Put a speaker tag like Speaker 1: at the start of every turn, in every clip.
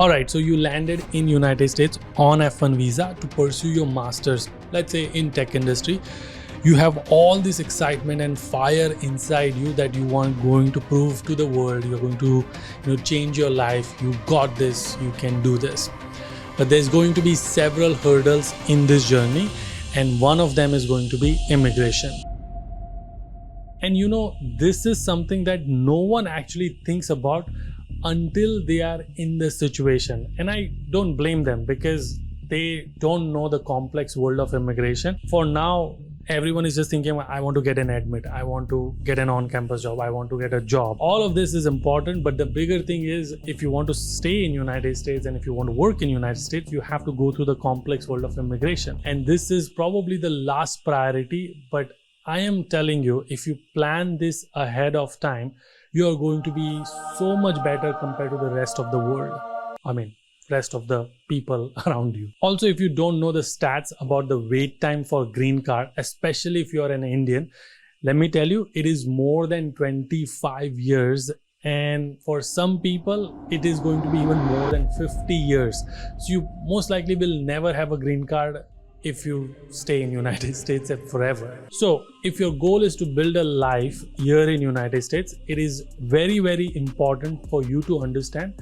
Speaker 1: Alright, so you landed in United States on F1 visa to pursue your masters, let's say in tech industry. You have all this excitement and fire inside you that you want going to prove to the world. You're going to change your life. You got this, you can do this. But there's going to be several hurdles in this journey, and one of them is going to be immigration. And this is something that no one actually thinks about until they are in this situation. And I don't blame them because they don't know the complex world of immigration. For now, everyone is just thinking, I want to get an admit, I want to get an on-campus job, I want to get a job. All of this is important, but the bigger thing is if you want to stay in United States and if you want to work in United States, you have to go through the complex world of immigration. And this is probably the last priority, but I am telling you, if you plan this ahead of time, you are going to be so much better compared to the rest of the world. I mean, rest of the people around you. Also, if you don't know the stats about the wait time for green card, especially if you are an Indian, let me tell you, it is more than 25 years. And for some people, it is going to be even more than 50 years. So you most likely will never have a green card if you stay in United States forever. So if your goal is to build a life here in United States, it is very, very important for you to understand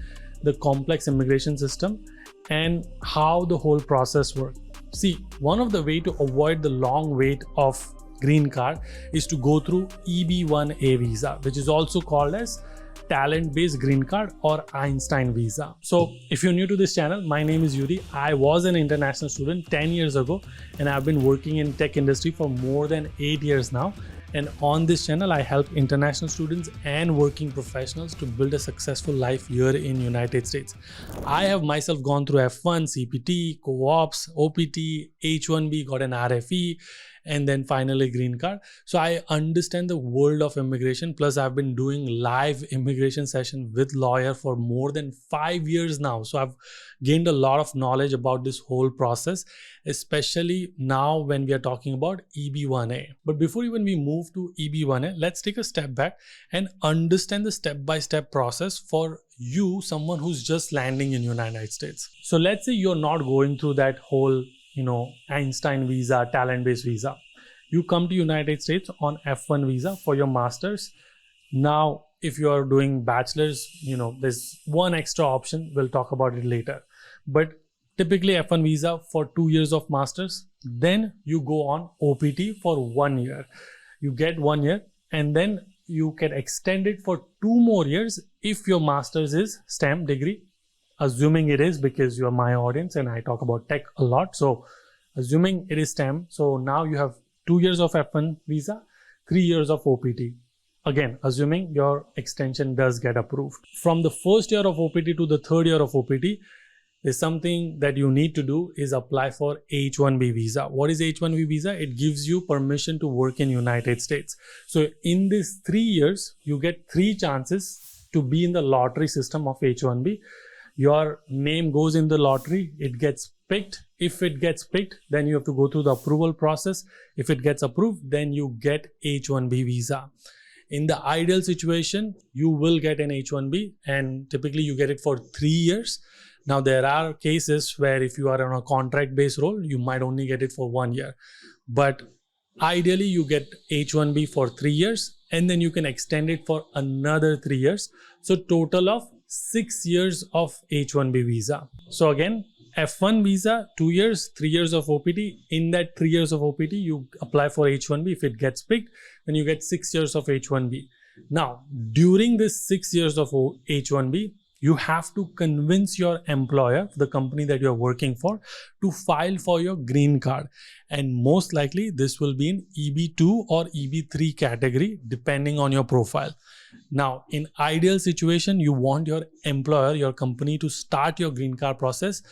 Speaker 1: the complex immigration system and how the whole process works. See, one of the ways to avoid the long wait of green card is to go through EB-1A visa, which is also called as talent-based green card or Einstein visa. So if you're new to this channel, my name is Yudi. I was an international student 10 years ago, and I've been working in tech industry for more than 8 years now. And on this channel, I help international students and working professionals to build a successful life here in United States. I have myself gone through F1, CPT, co-ops, OPT, H1B, got an RFE, and then finally green card. So I understand the world of immigration. Plus I've been doing live immigration session with lawyer for more than 5 years now. So I've gained a lot of knowledge about this whole process, especially now when we are talking about EB-1A. But before even we move to EB-1A, let's take a step back and understand the step-by-step process for you, someone who's just landing in United States. So let's say you're not going through that whole Einstein visa, talent-based visa. You come to United States on F1 visa for your masters. Now, if you are doing bachelor's, there's one extra option. We'll talk about it later. But typically F1 visa for 2 years of masters. Then you go on OPT for 1 year. You get 1 year and then you can extend it for 2 more years if your master's is STEM degree. Assuming it is, because you are my audience and I talk about tech a lot. So assuming it is STEM, so now you have 2 years of F1 visa, 3 years of OPT. Again, assuming your extension does get approved. From the first year of OPT to the third year of OPT, there's something that you need to do is apply for H1B visa. What is H1B visa? It gives you permission to work in United States. So in these 3 years, you get 3 chances to be in the lottery system of H1B. Your name goes in the lottery, it gets picked. If it gets picked, then you have to go through the approval process. If it gets approved, then you get H1B visa. In the ideal situation, you will get an H1B and typically you get it for 3 years. Now there are cases where if you are on a contract-based role, you might only get it for 1 year. But ideally you get H1B for 3 years and then you can extend it for another 3 years. So total of 6 years of H1B visa. So again, F1 visa, 2 years, 3 years of OPT. In that 3 years of OPT, you apply for H1B. If it gets picked, then you get 6 years of H1B. Now, during this 6 years of H1B, you have to convince your employer, the company that you're working for, to file for your green card. And most likely this will be in EB2 or EB3 category, depending on your profile. Now, in ideal situation, you want your employer, your company to start your green card process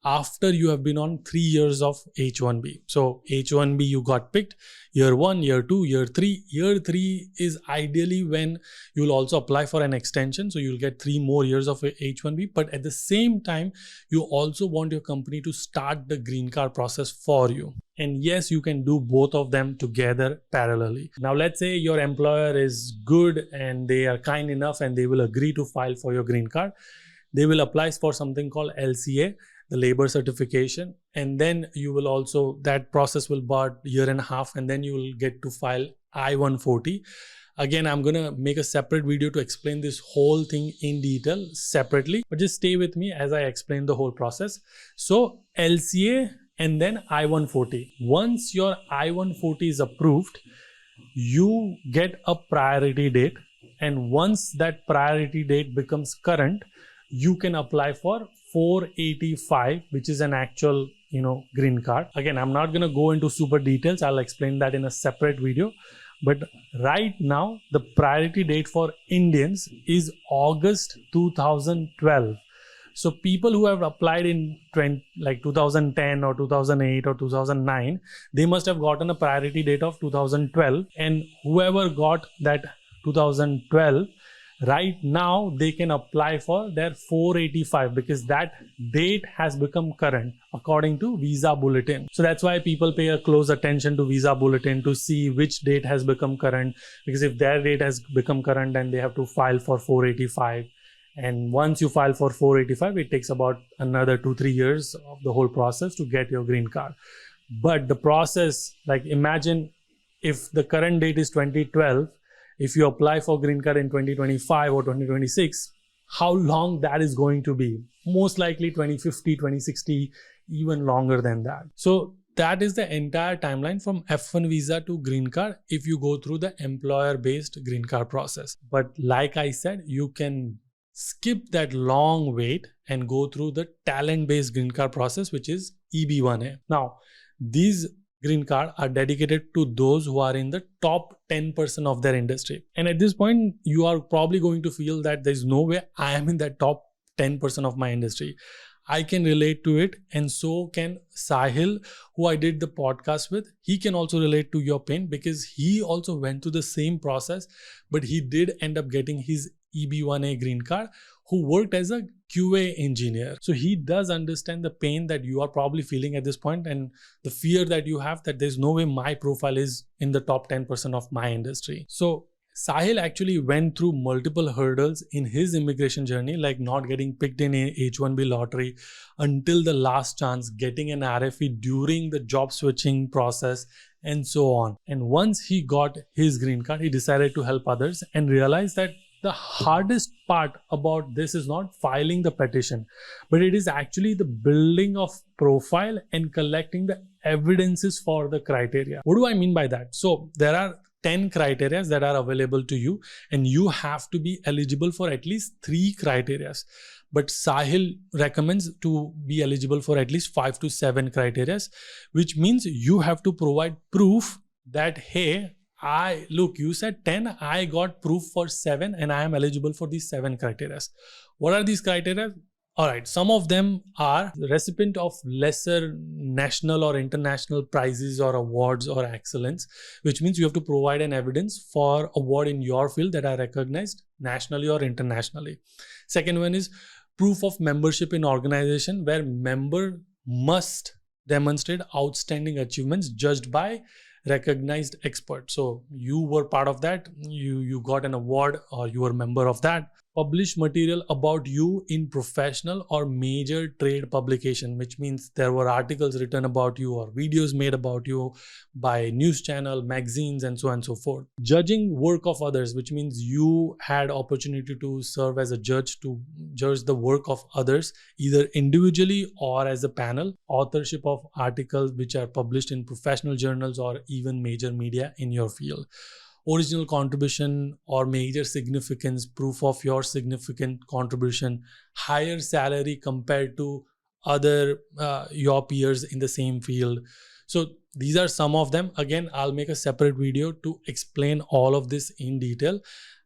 Speaker 1: after you have been on 3 years of H1B. So H1B you got picked, year 1, year 2, year 3. Year 3 is ideally when you'll also apply for an extension. So you'll get 3 more years of H1B. But at the same time, you also want your company to start the green card process for you. And yes, you can do both of them together parallelly. Now, let's say your employer is good and they are kind enough and they will agree to file for your green card. They will apply for something called LCA, the labor certification, and then you will also, that process will about a year and a half, and then you will get to file I-140. Again, I'm gonna make a separate video to explain this whole thing in detail separately, but just stay with me as I explain the whole process. So LCA and then I-140. Once your I-140 is approved, you get a priority date, and once that priority date becomes current, you can apply for 485, which is an actual, green card. Again, I'm not gonna go into super details. I'll explain that in a separate video. But right now, the priority date for Indians is August 2012. So people who have applied in 2010 or 2008 or 2009, they must have gotten a priority date of 2012. And whoever got that 2012, right now they can apply for their 485 because that date has become current according to Visa Bulletin. So that's why people pay a close attention to Visa Bulletin to see which date has become current, because if their date has become current, then they have to file for 485. And once you file for 485, it takes about another 2-3 years of the whole process to get your green card. But the process, like imagine if the current date is 2012, if you apply for green card in 2025 or 2026, how long that is going to be? Most likely 2050, 2060, even longer than that. So that is the entire timeline from F1 visa to green card if you go through the employer-based green card process. But like I said, you can skip that long wait and go through the talent-based green card process, which is EB1A. Now, these green card are dedicated to those who are in the top 10% of their industry. And at this point, you are probably going to feel that there's no way I am in that top 10% of my industry. I can relate to it, and so can Sahil, who I did the podcast with. He can also relate to your pain because he also went through the same process, but he did end up getting his EB1A green card, who worked as a QA engineer. So he does understand the pain that you are probably feeling at this point and the fear that you have that there's no way my profile is in the top 10% of my industry. So Sahil actually went through multiple hurdles in his immigration journey, like not getting picked in a H1B lottery until the last chance, getting an RFE during the job switching process, and so on. And once he got his green card, he decided to help others and realized that the hardest part about this is not filing the petition, but it is actually the building of profile and collecting the evidences for the criteria. What do I mean by that? So there are 10 criteria that are available to you, and you have to be eligible for at least 3 criteria. But Sahil recommends to be eligible for at least 5 to 7 criteria, which means you have to provide proof that, hey, look, you said 10, I got proof for 7 and I am eligible for these 7 criteria. What are these criteria? All right, some of them are the recipient of lesser national or international prizes or awards or excellence, which means you have to provide an evidence for award in your field that are recognized nationally or internationally. Second one is proof of membership in organization where member must demonstrate outstanding achievements judged by recognized expert. So you were part of that, you got an award or you were a member of that. Publish material about you in professional or major trade publication, which means there were articles written about you or videos made about you by news channel, magazines, and so on and so forth. Judging work of others, which means you had opportunity to serve as a judge to judge the work of others, either individually or as a panel. Authorship of articles which are published in professional journals or even major media in your field. Original contribution or major significance, proof of your significant contribution, higher salary compared to other your peers in the same field. So these are some of them. Again, I'll make a separate video to explain all of this in detail.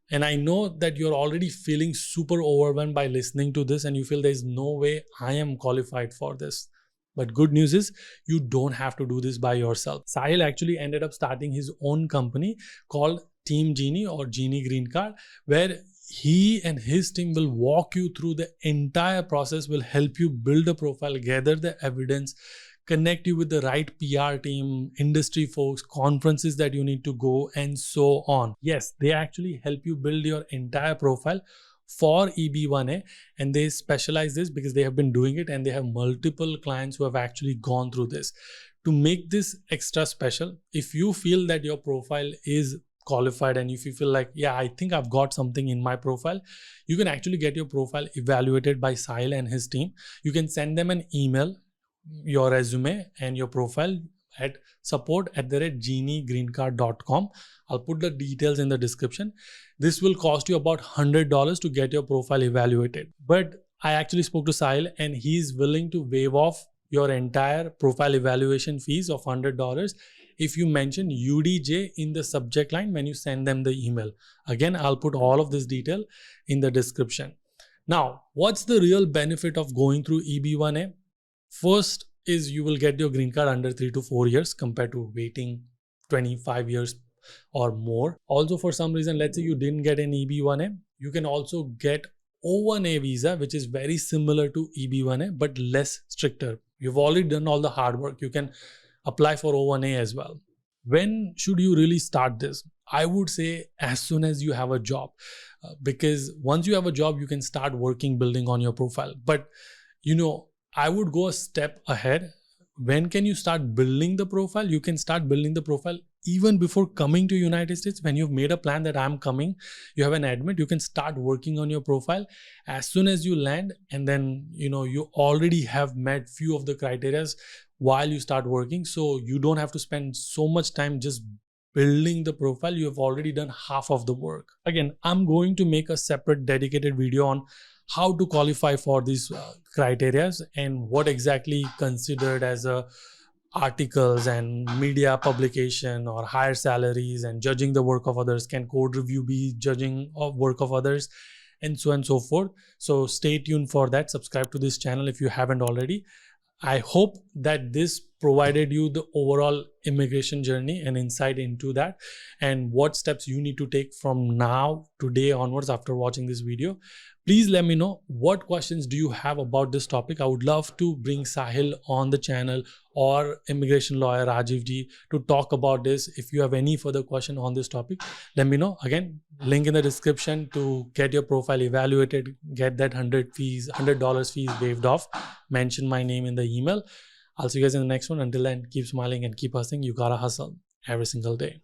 Speaker 1: And I know that you're already feeling super overwhelmed by listening to this and you feel there's no way I am qualified for this. But good news is you don't have to do this by yourself. Sahil actually ended up starting his own company called Team Jinee or Genie Green Card, where he and his team will walk you through the entire process, will help you build a profile, gather the evidence, connect you with the right PR team, industry folks, conferences that you need to go, and so on. Yes, they actually help you build your entire profile for EB1A, and they specialize this because they have been doing it and they have multiple clients who have actually gone through this. To make this extra special, if you feel that your profile is qualified and if you feel like, yeah, I think I've got something in my profile, you can actually get your profile evaluated by Sahil and his team. You can send them an email, your resume and your profile at support@geniegreencard.com. I'll put the details in the description. This will cost you about $100 to get your profile evaluated. But I actually spoke to Sahil and he's willing to waive off your entire profile evaluation fees of $100 if you mention YUDI J in the subject line when you send them the email. Again, I'll put all of this detail in the description. Now, what's the real benefit of going through EB1A? First is you will get your green card under 3 to 4 years compared to waiting 25 years or more. Also, for some reason, let's say you didn't get an EB1A, you can also get O1A visa, which is very similar to EB1A but less stricter. You've already done all the hard work. You can apply for O1A as well. When should you really start this? I would say as soon as you have a job, because once you have a job, you can start working, building on your profile. But I would go a step ahead. When can you start building the profile? You can start building the profile even before coming to United States. When you've made a plan that I'm coming, you have an admit, you can start working on your profile as soon as you land, and then you already have met few of the criterias while you start working, so you don't have to spend so much time just building the profile. You have already done half of the work. Again, I'm going to make a separate dedicated video on how to qualify for these criteria and what exactly considered as articles and media publication or higher salaries and judging the work of others. Can code review be judging of work of others, and so on and so forth. So stay tuned for that. Subscribe to this channel if you haven't already. I hope that this provided you the overall immigration journey and insight into that and what steps you need to take from now, today onwards after watching this video. Please let me know what questions do you have about this topic. I would love to bring Sahil on the channel or immigration lawyer Rajiv Ji to talk about this. If you have any further question on this topic, let me know. Again, link in the description to get your profile evaluated, get that $100 fees waived off. Mention my name in the email. I'll see you guys in the next one. Until then, keep smiling and keep hustling. You gotta hustle every single day.